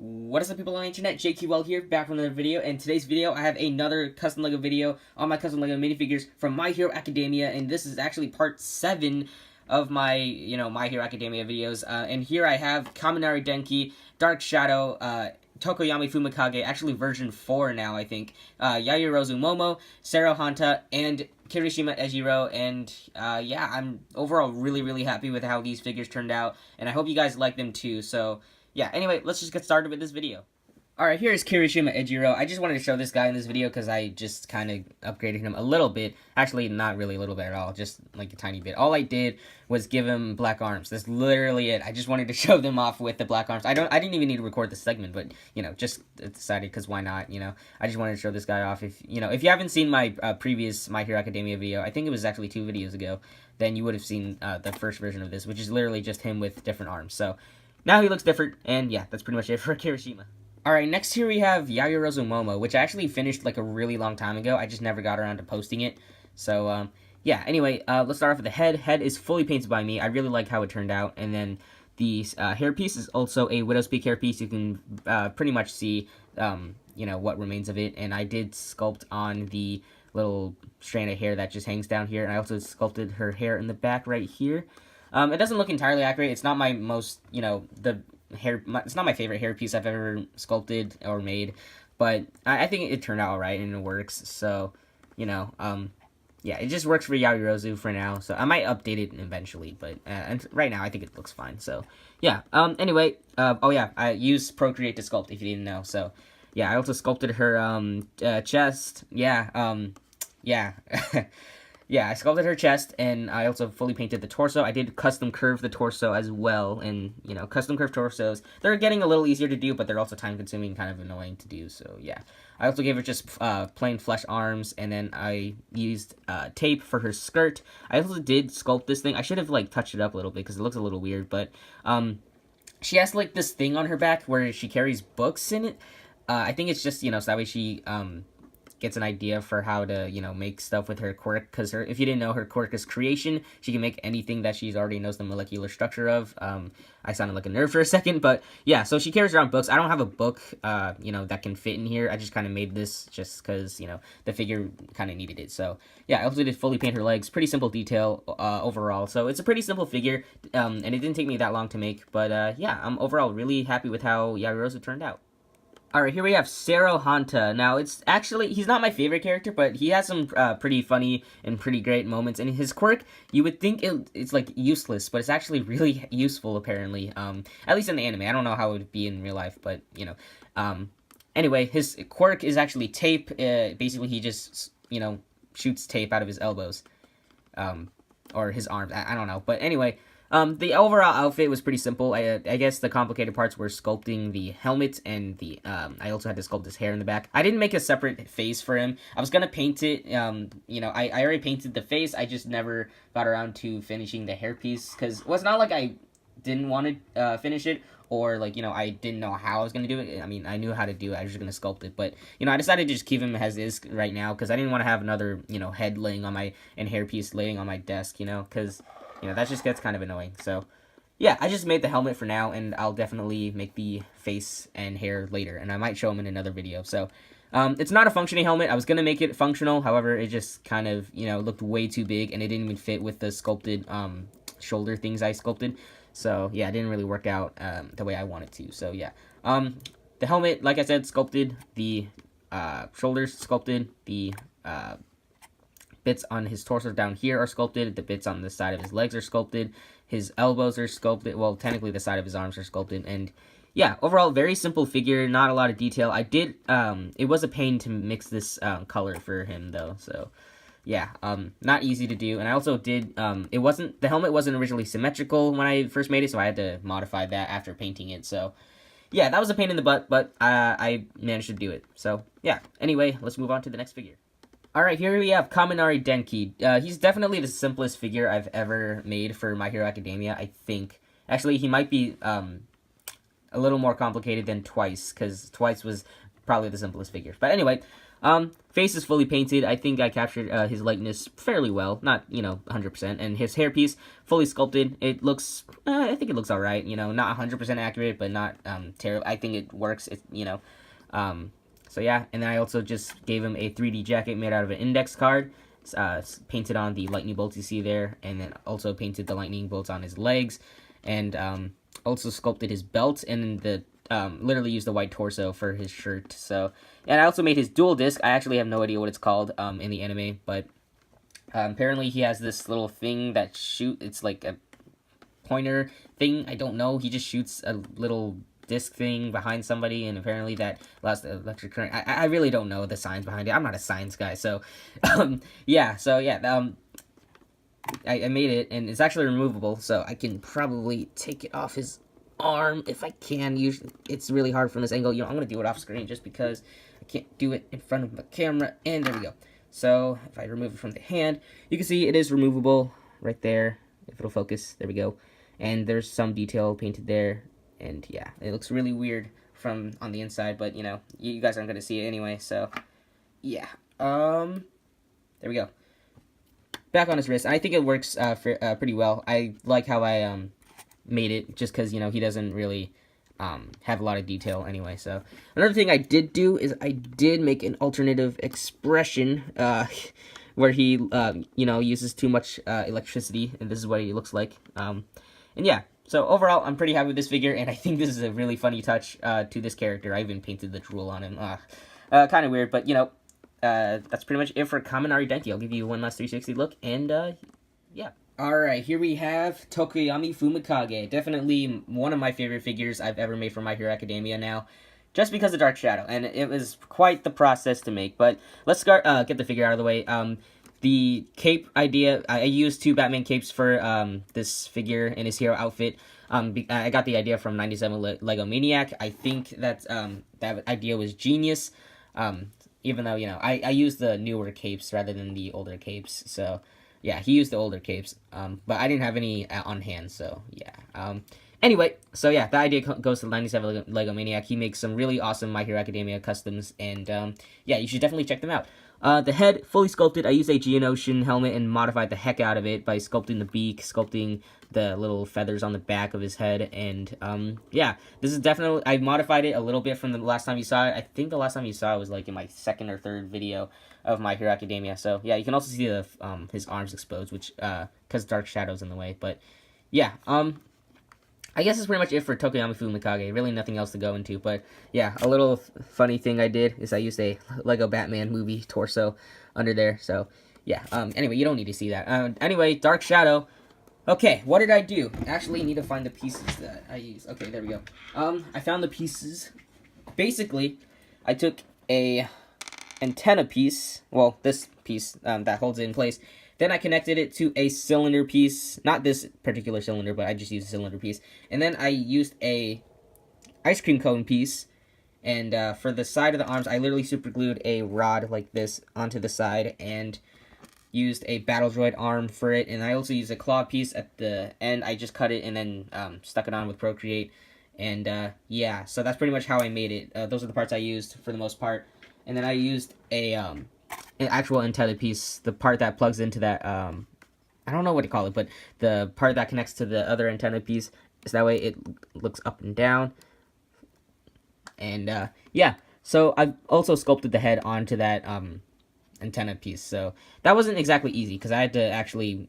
What is up, people on the internet? JQL here, back from another video. And today's video, I have another custom LEGO video on my custom LEGO minifigures from My Hero Academia, and this is actually part 7 of my, My Hero Academia videos. And here I have Kaminari Denki, Dark Shadow, Tokoyami Fumikage, actually version 4 now, I think, Yaoyorozu Momo, Sero Hanta, and Kirishima Ejiro, and yeah, I'm overall really happy with how these figures turned out, and I hope you guys like them too. So yeah, anyway, let's just get started with this video. Alright, here is Kirishima Ejiro. I just wanted to show this guy in this video because I just kind of upgraded him a little bit. Actually, not really a little bit at all, just like a tiny bit. All I did was give him black arms. That's literally it. I just wanted to show them off with the black arms. I didn't even need to record the segment, but, just decided because why not, I just wanted to show this guy off. If you haven't seen my previous My Hero Academia video, I think it was actually 2 videos ago, then you would have seen the first version of this, which is literally just him with different arms. So, now he looks different, and yeah, that's pretty much it for Kirishima. Alright, next here we have Yaoyorozu Momo, which I actually finished like a really long time ago. I just never got around to posting it. So, yeah, anyway, let's start off with the head. Head is fully painted by me. I really like how it turned out. And then the hairpiece is also a Widow's Peak hairpiece. You can pretty much see, what remains of it. And I did sculpt on the little strand of hair that just hangs down here. And I also sculpted her hair in the back right here. It doesn't look entirely accurate. It's not my most, it's not my favorite hairpiece I've ever sculpted or made, but I think it turned out alright and it works. So, yeah, it just works for Yaoyorozu for now. So I might update it eventually, but and right now I think it looks fine. So yeah. Anyway, oh yeah, I used Procreate to sculpt if you didn't know. So yeah, I also sculpted her chest. Yeah. Yeah. Yeah, I sculpted her chest, and I also fully painted the torso. I did custom curve the torso as well, and, custom curved torsos, they're getting a little easier to do, but they're also time-consuming and kind of annoying to do, so yeah. I also gave her just plain flesh arms, and then I used tape for her skirt. I also did sculpt this thing. I should have, touched it up a little bit, because it looks a little weird, but she has, this thing on her back where she carries books in it. I think it's just, so that way she gets an idea for how to, make stuff with her quirk, because if you didn't know, her quirk is creation. She can make anything that she's already knows the molecular structure of. I sounded like a nerd for a second, but yeah, so she carries around books. I don't have a book, that can fit in here. I just kind of made this just because, the figure kind of needed it. So yeah, I also did fully paint her legs. Pretty simple detail overall. So it's a pretty simple figure, and it didn't take me that long to make, but yeah, I'm overall really happy with how Yaoyorozu turned out. Alright, here we have Sero Hanta. Now, he's not my favorite character, but he has some pretty funny and pretty great moments. And his quirk, you would think it's, useless, but it's actually really useful, apparently. At least in the anime. I don't know how it would be in real life, but, anyway, his quirk is actually tape. Basically, he just, shoots tape out of his elbows. Or his arms. I don't know. But anyway, the overall outfit was pretty simple. I guess the complicated parts were sculpting the helmet and I also had to sculpt his hair in the back. I didn't make a separate face for him. I was gonna paint it, I already painted the face. I just never got around to finishing the hairpiece, because it was not like I didn't want to finish it, or I didn't know how I was gonna do it. I mean, I knew how to do it. I was just gonna sculpt it, but I decided to just keep him as is right now, because I didn't want to have another head laying on and hairpiece laying on my desk, because that just gets kind of annoying. So yeah, I just made the helmet for now, and I'll definitely make the face and hair later, and I might show them in another video. So it's not a functioning helmet. I was gonna make it functional, however, it just kind of looked way too big, and it didn't even fit with the sculpted shoulder things I sculpted. So yeah, it didn't really work out the way I wanted to. So yeah, the helmet, like I said, sculpted. The shoulders sculpted. The bits on his torso down here are sculpted. The bits on the side of his legs are sculpted. His elbows are sculpted. Well, technically the side of his arms are sculpted. And yeah, overall, very simple figure. Not a lot of detail. I did, it was a pain to mix this color for him, though. So yeah, not easy to do. And I also did, the helmet wasn't originally symmetrical when I first made it, so I had to modify that after painting it. So yeah, that was a pain in the butt, but I managed to do it. So yeah, anyway, let's move on to the next figure. Alright, here we have Kaminari Denki. He's definitely the simplest figure I've ever made for My Hero Academia, I think. Actually, he might be a little more complicated than Twice, because Twice was probably the simplest figure. But anyway, Face is fully painted. I think I captured his likeness fairly well. Not, 100%. And his hairpiece, fully sculpted. It looks, I think it looks alright. Not 100% accurate, but not terrible. I think it works, so yeah. And then I also just gave him a 3D jacket made out of an index card. Painted on the lightning bolts you see there. And then also painted the lightning bolts on his legs. And also sculpted his belt and the literally used the white torso for his shirt. So, and I also made his dual disc. I actually have no idea what it's called in the anime, but apparently he has this little thing that it's like a pointer thing. I don't know. He just shoots a little disc thing behind somebody, and apparently that allows the electric current. I really don't know the science behind it. I'm not a science guy, so yeah. I made it, and it's actually removable, so I can probably take it off his arm if I can. Usually it's really hard from this angle. I'm gonna do it off screen just because I can't do it in front of the camera. And there we go. So if I remove it from the hand, you can see it is removable right there. If it'll focus, there we go. And there's some detail painted there, and yeah, it looks really weird from on the inside, but you guys aren't gonna see it anyway. So yeah, there we go. Back on his wrist. I think it works pretty well. I like how I made it, just because he doesn't really have a lot of detail anyway. So another thing I did do is I did make an alternative expression where he uses too much electricity, and this is what he looks like. And yeah, so overall I'm pretty happy with this figure, and I think this is a really funny touch to this character. I even painted the drool on him. Kind of weird, but that's pretty much it for Kaminari Denki. I'll give you one last 360 look, and yeah. Alright, here we have Tokoyami Fumikage. Definitely one of my favorite figures I've ever made for My Hero Academia now, just because of Dark Shadow, and it was quite the process to make. But let's get the figure out of the way. The cape idea, I used 2 Batman capes for this figure in his hero outfit. I got the idea from 97 Lego Maniac. I think that that idea was genius. Even though, I used the newer capes rather than the older capes, so yeah, he used the older capes, but I didn't have any on hand, so yeah. Anyway, so yeah, that idea goes to 97 Lego Maniac. He makes some really awesome My Hero Academia customs, and yeah, you should definitely check them out. The head, fully sculpted. I used a Geonosian helmet and modified the heck out of it by sculpting the beak, sculpting the little feathers on the back of his head, and yeah, this is definitely, I modified it a little bit from the last time you saw it. I think the last time you saw it was like in my 2nd or 3rd video of My Hero Academia. So yeah, you can also see the his arms exposed, which because Dark Shadow's in the way. But yeah, I guess that's pretty much it for Tokoyami Fumikage. Really nothing else to go into, but yeah, a little funny thing I did is I used a Lego Batman movie torso under there. So yeah, anyway, you don't need to see that. Anyway, Dark Shadow. Okay, what did I do? Actually, need to find the pieces that I used. Okay, there we go. I found the pieces. Basically, I took a antenna piece, well, this piece that holds it in place. Then I connected it to a cylinder piece, not this particular cylinder, but I just used a cylinder piece. And then I used a ice cream cone piece, and for the side of the arms, I literally super glued a rod like this onto the side, and used a Battle Droid arm for it. And I also used a claw piece at the end. I just cut it and then stuck it on with Procreate. And yeah, so that's pretty much how I made it. Those are the parts I used for the most part. And then I used an actual antenna piece, the part that plugs into that, I don't know what to call it, but the part that connects to the other antenna piece, so that way it looks up and down. And yeah, so I've also sculpted the head onto that antenna piece, so that wasn't exactly easy, because I had to actually,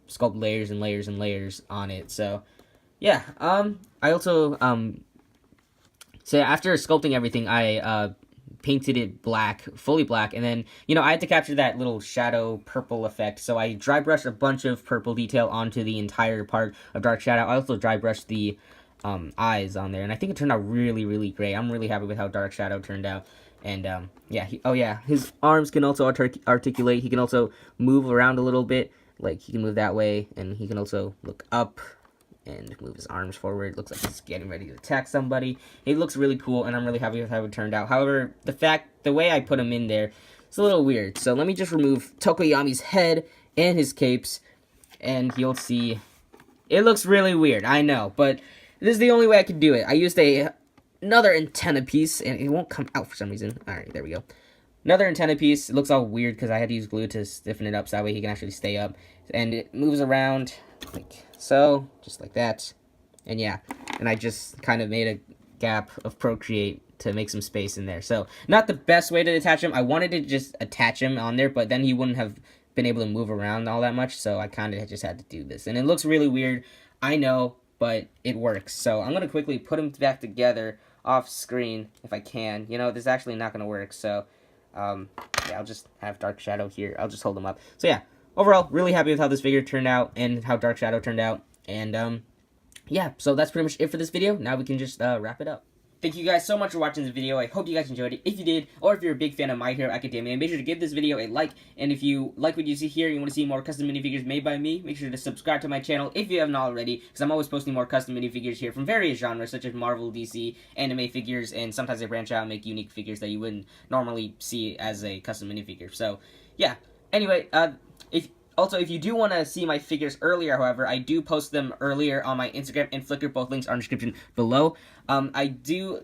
sculpt layers and layers and layers on it. So yeah, I also, so after sculpting everything, I painted it black, fully black, and then, I had to capture that little shadow purple effect, so I dry brushed a bunch of purple detail onto the entire part of Dark Shadow. I also dry brushed the eyes on there, and I think it turned out really, really great. I'm really happy with how Dark Shadow turned out. And yeah, his arms can also articulate. He can also move around a little bit, like he can move that way, and he can also look up and move his arms forward. Looks like he's getting ready to attack somebody. It looks really cool, and I'm really happy with how it turned out. However, the way I put him in there, it's a little weird. So let me just remove Tokoyami's head and his capes, and you'll see it looks really weird. I know, but this is the only way I could do it. I used another antenna piece, and it won't come out for some reason. Alright, there we go. Another antenna piece. It looks all weird because I had to use glue to stiffen it up so that way he can actually stay up. And it moves around like so, just like that. And yeah, and I just kind of made a gap of Procreate to make some space in there. So, not the best way to attach him. I wanted to just attach him on there, but then he wouldn't have been able to move around all that much, so I kind of just had to do this. And it looks really weird, I know, but it works. So, I'm going to quickly put him back together off screen if I can. You know, this is actually not going to work, so yeah, I'll just have Dark Shadow here. I'll just hold him up. So yeah, overall, really happy with how this figure turned out and how Dark Shadow turned out. And yeah, so that's pretty much it for this video. Now we can just wrap it up. Thank you guys so much for watching this video. I hope you guys enjoyed it. If you did, or if you're a big fan of My Hero Academia, make sure to give this video a like. And if you like what you see here and you want to see more custom minifigures made by me, make sure to subscribe to my channel if you haven't already, because I'm always posting more custom minifigures here from various genres, such as Marvel, DC, anime figures, and sometimes I branch out and make unique figures that you wouldn't normally see as a custom minifigure. So, yeah. Anyway, if you do want to see my figures earlier, however, I do post them earlier on my Instagram and Flickr. Both links are in the description below. I do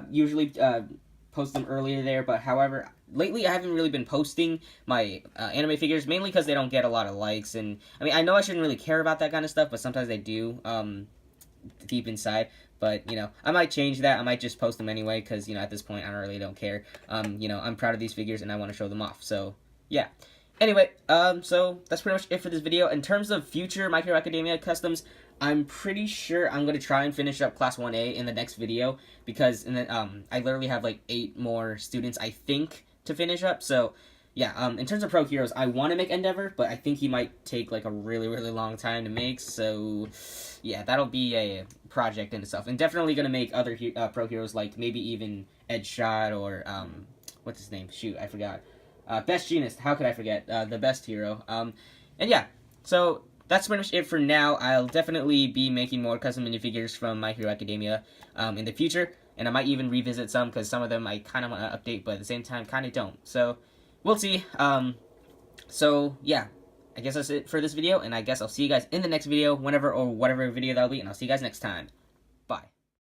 usually post them earlier there, but however, lately I haven't really been posting my anime figures, mainly because they don't get a lot of likes. And I mean, I know I shouldn't really care about that kind of stuff, but sometimes I do deep inside. But, you know, I might change that. I might just post them anyway, because, you know, at this point, I really don't care. You know, I'm proud of these figures, and I want to show them off. So, yeah. Anyway, so that's pretty much it for this video. In terms of future My Hero Academia customs, I'm pretty sure I'm going to try and finish up Class 1A in the next video, because I literally have like 8 more students, I think, to finish up. So, yeah, in terms of Pro Heroes, I want to make Endeavor, but I think he might take like a really, really long time to make. So, yeah, that'll be a project in itself. And definitely going to make other Pro Heroes, like maybe even Edgeshot or, what's his name? Shoot, I forgot. Best Genist, how could I forget? The best hero. And yeah, so that's pretty much it for now. I'll definitely be making more custom minifigures from My Hero Academia in the future. And I might even revisit some, because some of them I kind of want to update, but at the same time, kind of don't. So, we'll see. So, yeah. I guess that's it for this video, and I guess I'll see you guys in the next video, whenever or whatever video that'll be, and I'll see you guys next time.